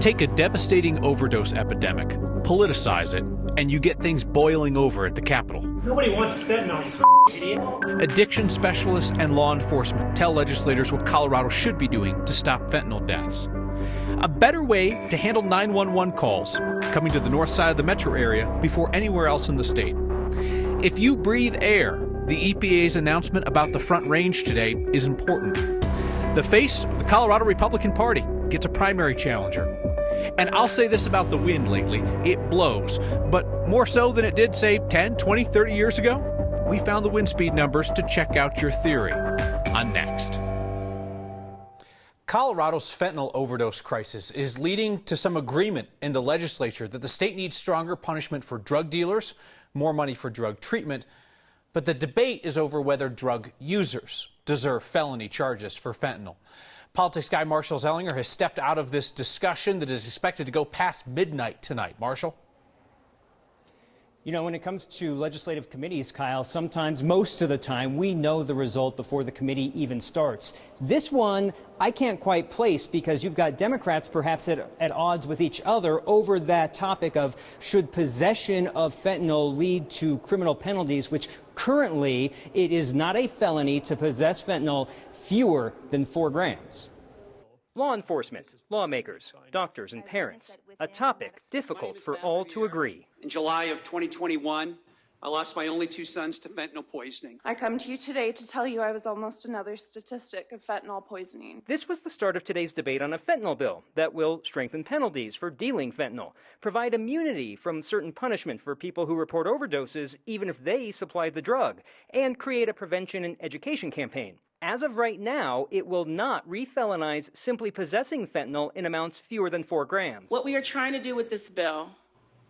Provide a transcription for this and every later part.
Take a devastating overdose epidemic, politicize it, and you get things boiling over at the Capitol. Nobody wants fentanyl, you idiot. Addiction specialists and law enforcement tell legislators what Colorado should be doing to stop fentanyl deaths. A better way to handle 911 calls coming to the north side of the metro area before anywhere else in the state. If you breathe air, the EPA's announcement about the Front Range today is important. The face of the Colorado Republican Party gets a primary challenger. And I'll say this about the wind lately, it blows, but more so than it did, say, 10, 20, 30 years ago. We found the wind speed numbers to check out your theory on Next. Colorado's fentanyl overdose crisis is leading to some agreement in the legislature that the state needs stronger punishment for drug dealers, more money for drug treatment, but the debate is over whether drug users deserve felony charges for fentanyl. Politics guy Marshall Zellinger has stepped out of this discussion that is expected to go past midnight tonight. Marshall? You know, when it comes to legislative committees, Kyle, sometimes, most of the time, we know the result before the committee even starts. This one, I can't quite place because you've got Democrats perhaps at odds with each other over that topic of should possession of fentanyl lead to criminal penalties, which currently it is not a felony to possess fentanyl fewer than 4 grams. Law enforcement, lawmakers, doctors, and parents, a topic difficult for all to agree. In July of 2021, I lost my only 2 sons to fentanyl poisoning. I come to you today to tell you I was almost another statistic of fentanyl poisoning. This was the start of today's debate on a fentanyl bill that will strengthen penalties for dealing fentanyl, provide immunity from certain punishment for people who report overdoses even if they supplied the drug, and create a prevention and education campaign. As of right now, it will not refelonize simply possessing fentanyl in amounts fewer than 4 grams. What we are trying to do with this bill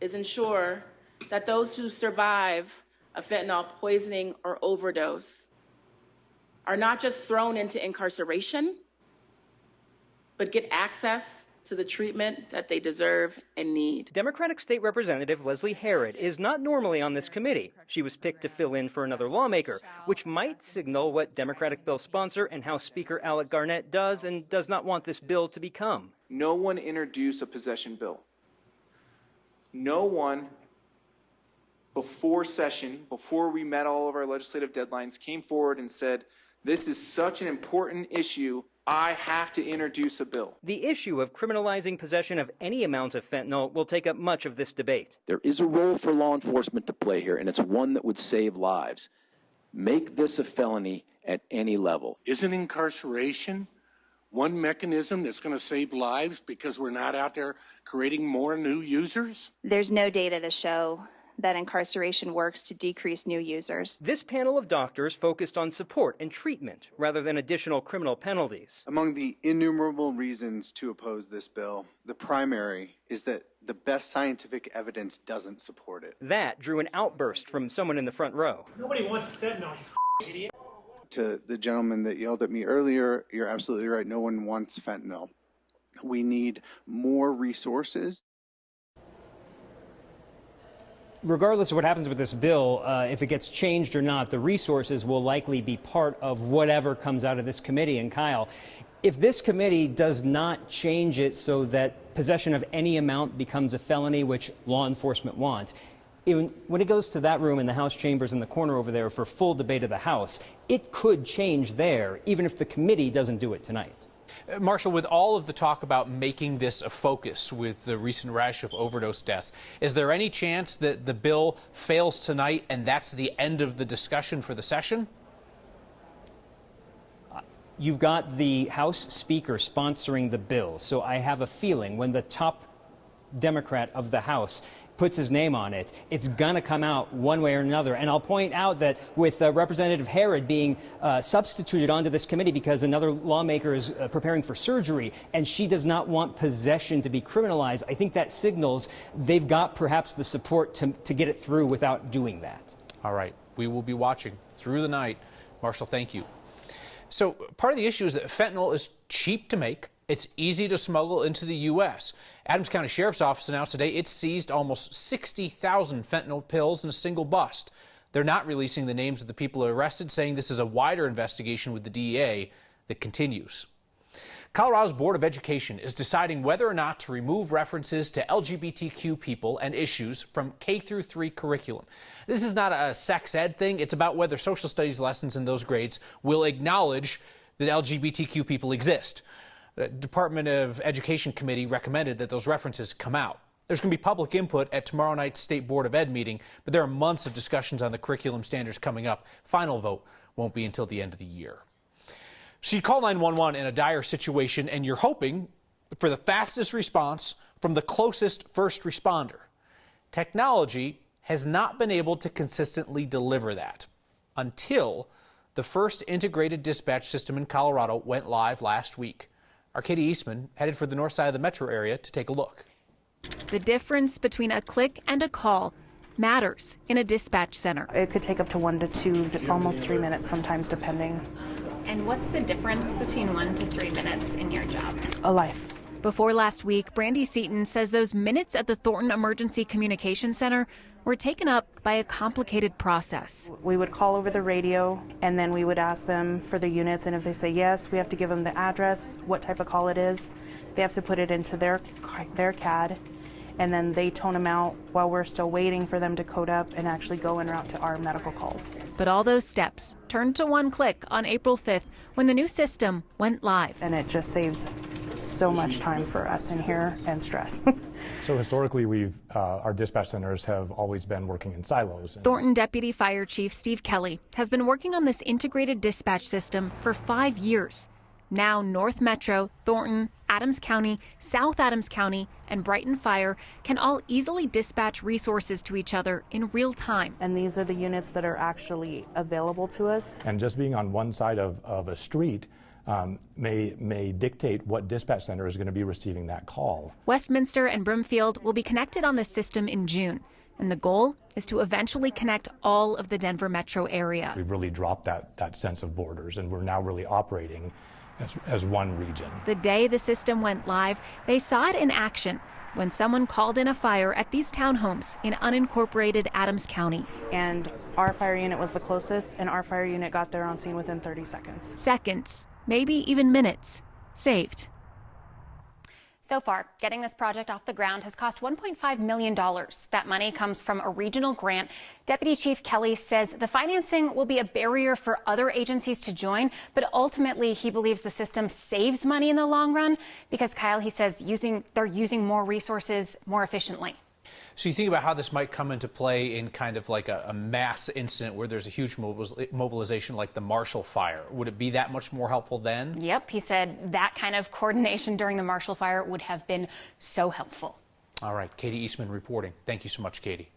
is ensure that those who survive a fentanyl poisoning or overdose are not just thrown into incarceration, but get access to the treatment that they deserve and need. Democratic State Representative Leslie Herod is not normally on this committee. She was picked to fill in for another lawmaker, which might signal what Democratic bill sponsor and House Speaker Alec Garnett does and does not want this bill to become. No one introduced a possession bill. No one before session, before we met all of our legislative deadlines, came forward and said, this is such an important issue, I have to introduce a bill. The issue of criminalizing possession of any amount of fentanyl will take up much of this debate. There is a role for law enforcement to play here, and it's one that would save lives. Make this a felony at any level. Isn't incarceration one mechanism that's going to save lives because we're not out there creating more new users? There's no data to show that incarceration works to decrease new users. This panel of doctors focused on support and treatment rather than additional criminal penalties. Among the innumerable reasons to oppose this bill, the primary is that the best scientific evidence doesn't support it. That drew an outburst from someone in the front row. Nobody wants fentanyl, you idiot. To the gentleman that yelled at me earlier, you're absolutely right. No one wants fentanyl. We need more resources. Regardless of what happens with this bill, if it gets changed or not, the resources will likely be part of whatever comes out of this committee. And Kyle, if this committee does not change it so that possession of any amount becomes a felony, which law enforcement want, when it goes to that room in the House chambers in the corner over there for full debate of the House, it could change there, even if the committee doesn't do it tonight. Marshall, with all of the talk about making this a focus with the recent rash of overdose deaths, is there any chance that the bill fails tonight and that's the end of the discussion for the session? You've got the House Speaker sponsoring the bill, so I have a feeling when the top Democrat of the House puts his name on it, it's going to come out one way or another. And I'll point out that with Representative Herod being substituted onto this committee because another lawmaker is preparing for surgery and she does not want possession to be criminalized, I think that signals they've got perhaps the support to get it through without doing that. All right. We will be watching through the night. Marshall, thank you. So part of the issue is that fentanyl is cheap to make. It's easy to smuggle into the U.S. Adams County Sheriff's Office announced today it seized almost 60,000 fentanyl pills in a single bust. They're not releasing the names of the people arrested, saying this is a wider investigation with the DEA that continues. Colorado's Board of Education is deciding whether or not to remove references to LGBTQ people and issues from K through 3 curriculum. This is not a sex ed thing. It's about whether social studies lessons in those grades will acknowledge that LGBTQ people exist. The Department of Education committee recommended that those references come out. There's going to be public input at tomorrow night's State Board of Ed meeting, but there are months of discussions on the curriculum standards coming up. Final vote won't be until the end of the year. So you call 911 in a dire situation, and you're hoping for the fastest response from the closest first responder. Technology has not been able to consistently deliver that until the first integrated dispatch system in Colorado went live last week. Our Katie Eastman headed for the north side of the metro area to take a look. The difference between a click and a call matters in a dispatch center. It could take up to 1 to 2, almost 3 minutes sometimes, depending. And what's the difference between 1 to 3 minutes in your job? A life. Before last week, Brandy Seaton says those minutes at the Thornton Emergency Communication Center were taken up by a complicated process. We would call over the radio, and then we would ask them for the units, and if they say yes, we have to give them the address, what type of call it is. They have to put it into their CAD, and then they tone them out while we're still waiting for them to code up and actually go en route to our medical calls. But all those steps turned to one click on April 5th when the new system went live. And it just saves so much time for us in here and stress. So historically, our dispatch centers have always been working in silos. Thornton Deputy Fire Chief Steve Kelly has been working on this integrated dispatch system for 5 years. Now North Metro, Thornton, Adams County, South Adams County, and Brighton Fire can all easily dispatch resources to each other in real time. And these are the units that are actually available to us. And just being on one side of a street may dictate what dispatch center is going to be receiving that call. Westminster and Broomfield will be connected on this system in June, and the goal is to eventually connect all of the Denver metro area. We've really dropped that sense of borders, and we're now really operating as one region. The day the system went live, they saw it in action when someone called in a fire at these townhomes in unincorporated Adams County. And our fire unit was the closest, and our fire unit got there on scene within 30 seconds. Seconds, maybe even minutes, saved. So far, getting this project off the ground has cost $1.5 million. That money comes from a regional grant. Deputy Chief Kelly says the financing will be a barrier for other agencies to join, but ultimately he believes the system saves money in the long run because, Kyle, he says they're using more resources more efficiently. So you think about how this might come into play in kind of like a mass incident where there's a huge mobilization like the Marshall Fire. Would it be that much more helpful then? Yep, he said that kind of coordination during the Marshall Fire would have been so helpful. All right, Katie Eastman reporting. Thank you so much, Katie.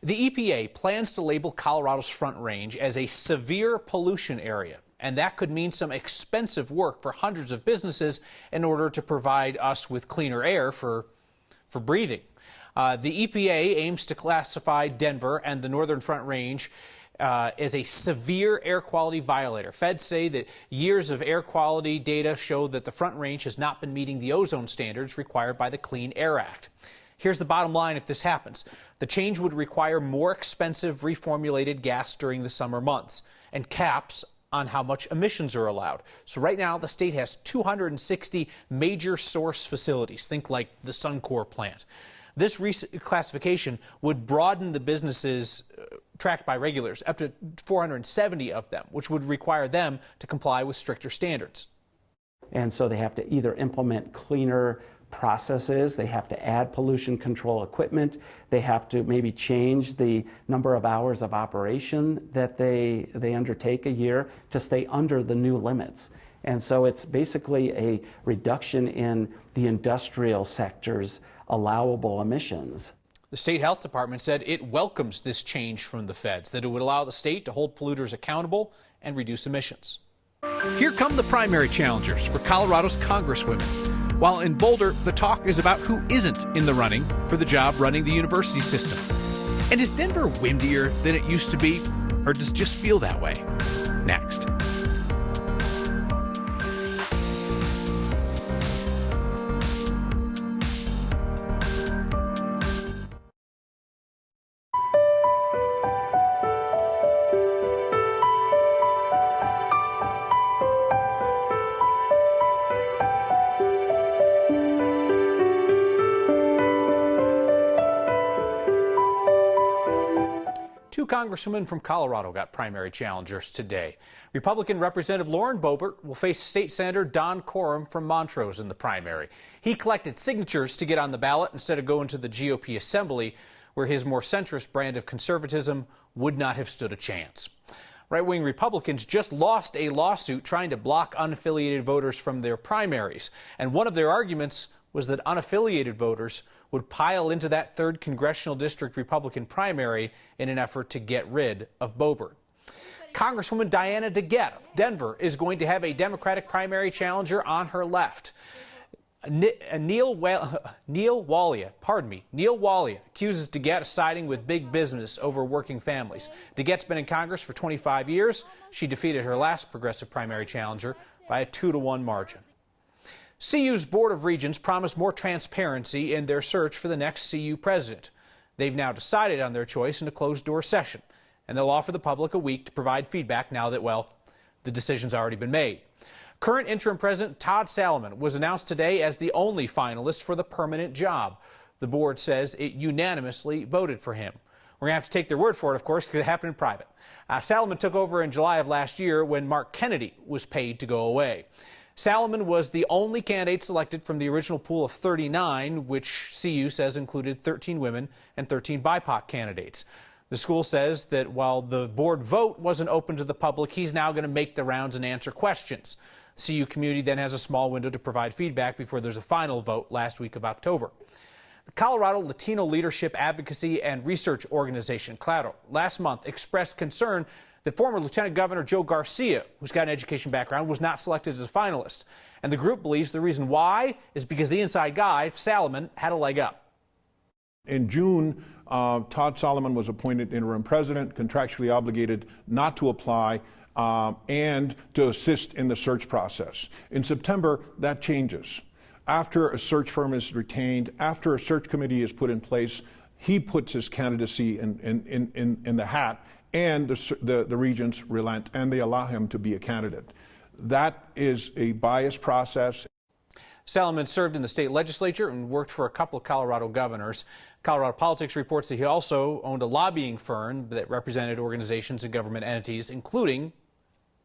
The EPA plans to label Colorado's Front Range as a severe pollution area, and that could mean some expensive work for hundreds of businesses in order to provide us with cleaner air for breathing. The EPA aims to classify Denver and the Northern Front Range as a severe air quality violator. Feds say that years of air quality data show that the Front Range has not been meeting the ozone standards required by the Clean Air Act. Here's the bottom line if this happens. The change would require more expensive reformulated gas during the summer months and caps on how much emissions are allowed. So right now, the state has 260 major source facilities. Think like the Suncor plant. This reclassification would broaden the businesses tracked by regulators, up to 470 of them, which would require them to comply with stricter standards. And so they have to either implement cleaner processes, they have to add pollution control equipment, they have to maybe change the number of hours of operation that they undertake a year to stay under the new limits. And so it's basically a reduction in the industrial sector's allowable emissions. The state health department said it welcomes this change from the feds, that it would allow the state to hold polluters accountable and reduce emissions. Here come the primary challengers for Colorado's congresswomen. While in Boulder, the talk is about who isn't in the running for the job running the university system. And is Denver windier than it used to be, or does it just feel that way? Next. congresswomen from Colorado got primary challengers today. Republican Representative Lauren Boebert will face State Senator Don Coram from Montrose in the primary. He collected signatures to get on the ballot instead of going to the GOP assembly, where his more centrist brand of conservatism would not have stood a chance. Right-wing Republicans just lost a lawsuit trying to block unaffiliated voters from their primaries. And one of their arguments was that unaffiliated voters would pile into that 3rd Congressional District Republican primary in an effort to get rid of Boebert. Congresswoman Diana DeGette of Denver is going to have a Democratic primary challenger on her left. Neil Wallia accuses DeGette of siding with big business over working families. DeGette's been in Congress for 25 years. She defeated her last progressive primary challenger by a 2-to-1 margin. CU's Board of Regents promised more transparency in their search for the next CU president. They've now decided on their choice in a closed-door session, and they'll offer the public a week to provide feedback now that, well, the decision's already been made. Current Interim President Todd Saliman was announced today as the only finalist for the permanent job. The board says it unanimously voted for him. We're going to have to take their word for it, of course, because it happened in private. Saliman took over in July of last year when Mark Kennedy was paid to go away. Saliman was the only candidate selected from the original pool of 39, which CU says included 13 women and 13 BIPOC candidates. The school says that while the board vote wasn't open to the public, he's now going to make the rounds and answer questions. CU community then has a small window to provide feedback before there's a final vote last week of October. The Colorado Latino Leadership Advocacy and Research Organization, CLADO, last month expressed concern that former Lieutenant Governor Joe Garcia, who's got an education background, was not selected as a finalist. And the group believes the reason why is because the inside guy, Saliman, had a leg up. In June, Todd Saliman was appointed interim president, contractually obligated not to apply and to assist in the search process. In September, that changes. After a search firm is retained, after a search committee is put in place, he puts his candidacy in the hat, and the regents relent, and they allow him to be a candidate. That is a biased process. Saliman served in the state legislature and worked for a couple of Colorado governors. Colorado Politics reports that he also owned a lobbying firm that represented organizations and government entities, including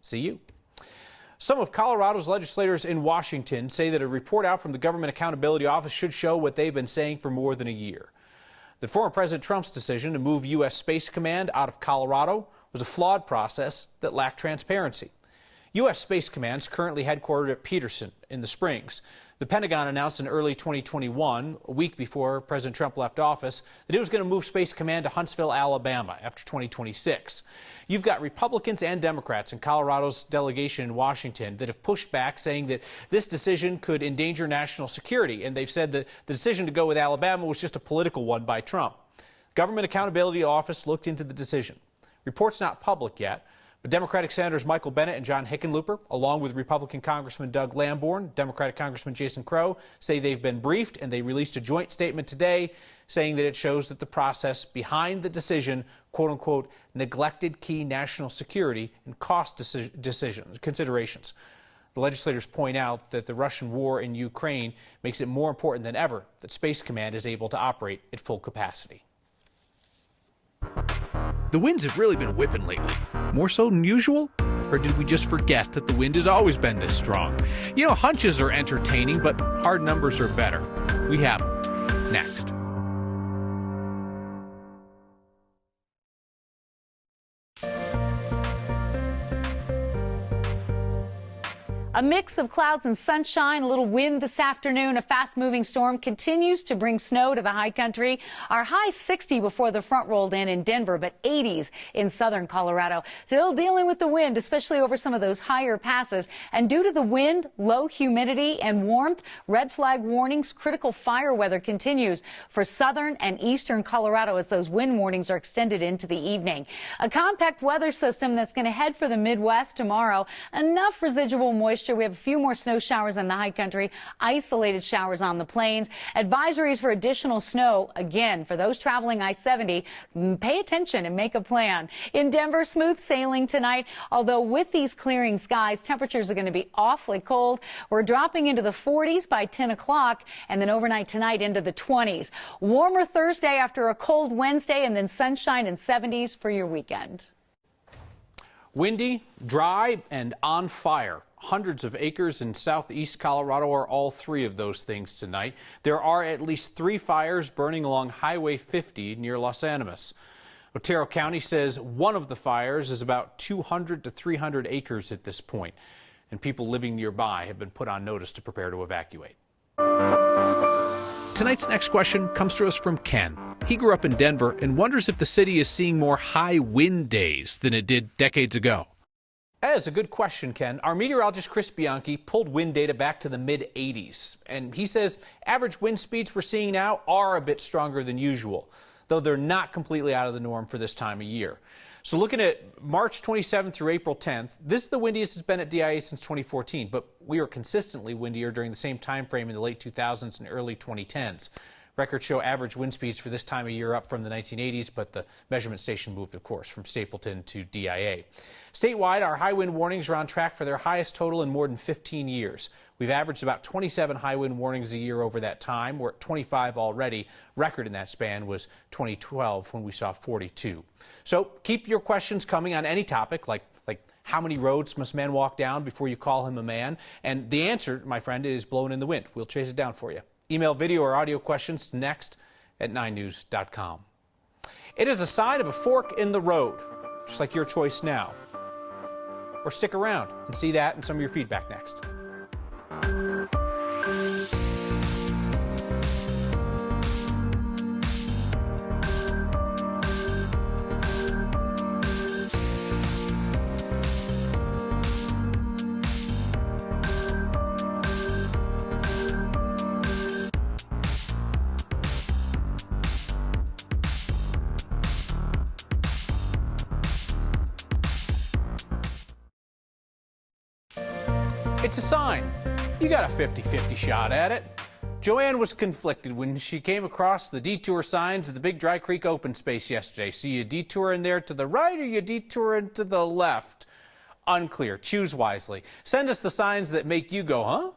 CU. Some of Colorado's legislators in Washington say that a report out from the Government Accountability Office should show what they've been saying for more than a year. That former President Trump's decision to move U.S. Space Command out of Colorado was a flawed process that lacked transparency. U.S. Space Command's currently headquartered at Peterson in the Springs. The Pentagon announced in early 2021, a week before President Trump left office, that it was going to move Space Command to Huntsville, Alabama after 2026. You've got Republicans and Democrats in Colorado's delegation in Washington that have pushed back, saying that this decision could endanger national security. And they've said that the decision to go with Alabama was just a political one by Trump. Government Accountability Office looked into the decision. Report's not public yet. But Democratic Senators Michael Bennet and John Hickenlooper, along with Republican Congressman Doug Lamborn, Democratic Congressman Jason Crow, say they've been briefed, and they released a joint statement today saying that it shows that the process behind the decision, quote unquote, neglected key national security and cost considerations. The legislators point out that the Russian war in Ukraine makes it more important than ever that Space Command is able to operate at full capacity. The winds have really been whipping lately. More so than usual? Or did we just forget that the wind has always been this strong? You know, hunches are entertaining, but hard numbers are better. We have them. Next. A mix of clouds and sunshine, a little wind this afternoon. A fast-moving storm continues to bring snow to the high country. Our high 60 before the front rolled in Denver, but 80s in southern Colorado. Still dealing with the wind, especially over some of those higher passes. And due to the wind, low humidity, and warmth, red flag warnings, critical fire weather continues for southern and eastern Colorado as those wind warnings are extended into the evening. A compact weather system that's going to head for the Midwest tomorrow. Enough residual moisture moisture. We have a few more snow showers in the high country, isolated showers on the plains. Advisories for additional snow. Again, for those traveling I-70, pay attention and make a plan. In Denver, smooth sailing tonight, although with these clearing skies, temperatures are going to be awfully cold. We're dropping into the 40s by 10 o'clock and then overnight tonight into the 20s. Warmer Thursday after a cold Wednesday, and then sunshine and 70s for your weekend. Windy, dry, and on fire. Hundreds of acres in southeast Colorado are all three of those things tonight. There are at least 3 fires burning along Highway 50 near Los Animas. Otero County says one of the fires is about 200 to 300 acres at this point, and people living nearby have been put on notice to prepare to evacuate. Tonight's next question comes to us from Ken. He grew up in Denver and wonders if the city is seeing more high wind days than it did decades ago. That is a good question, Ken. Our meteorologist Chris Bianchi pulled wind data back to the mid-80s, and he says average wind speeds we're seeing now are a bit stronger than usual, though they're not completely out of the norm for this time of year. So looking at March 27th through April 10th, this is the windiest it's been at DIA since 2014, but we were consistently windier during the same time frame in the late 2000s and early 2010s. Records show average wind speeds for this time of year up from the 1980s, but the measurement station moved, of course, from Stapleton to DIA. Statewide, our high wind warnings are on track for their highest total in more than 15 years. We've averaged about 27 high wind warnings a year over that time. We're at 25 already. Record in that span was 2012 when we saw 42. So keep your questions coming on any topic, like how many roads must men walk down before you call him a man? And the answer, my friend, is blowing in the wind. We'll chase it down for you. Email video or audio questions to next@9news.com. It is a sign of a fork in the road, just like your choice now. Or stick around and see that and some of your feedback next. It's a sign. You got a 50-50 shot at it. Joanne was conflicted when she came across the detour signs of the Big Dry Creek open space yesterday. So you detour in there to the right or you detour into the left? Unclear. Choose wisely. Send us the signs that make you go, huh?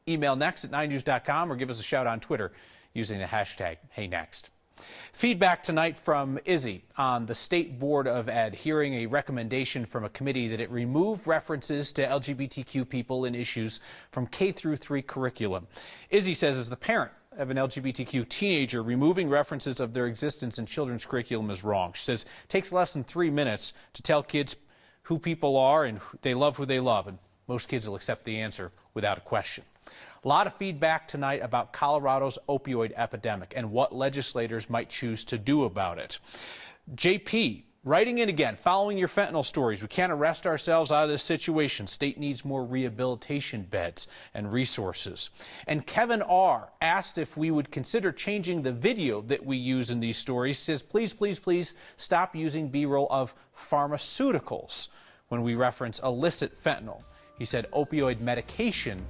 Email next@9news.com or give us a shout on Twitter using the hashtag HeyNext. Feedback tonight from Izzy on the State Board of Ed hearing a recommendation from a committee that it remove references to LGBTQ people and issues from K through 3 curriculum. Izzy says as the parent of an LGBTQ teenager, removing references of their existence in children's curriculum is wrong. She says it takes less than 3 minutes to tell kids who people are and they love who they love, and most kids will accept the answer without a question. A lot of feedback tonight about Colorado's opioid epidemic and what legislators might choose to do about it. JP, writing in again, following your fentanyl stories, we can't arrest ourselves out of this situation. State needs more rehabilitation beds and resources. And Kevin R. asked if we would consider changing the video that we use in these stories. Says, please, please, please stop using B-roll of pharmaceuticals when we reference illicit fentanyl. He said opioid medication,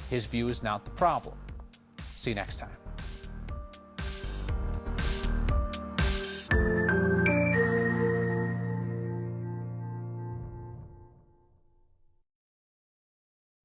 his view, is not the problem. See you next time.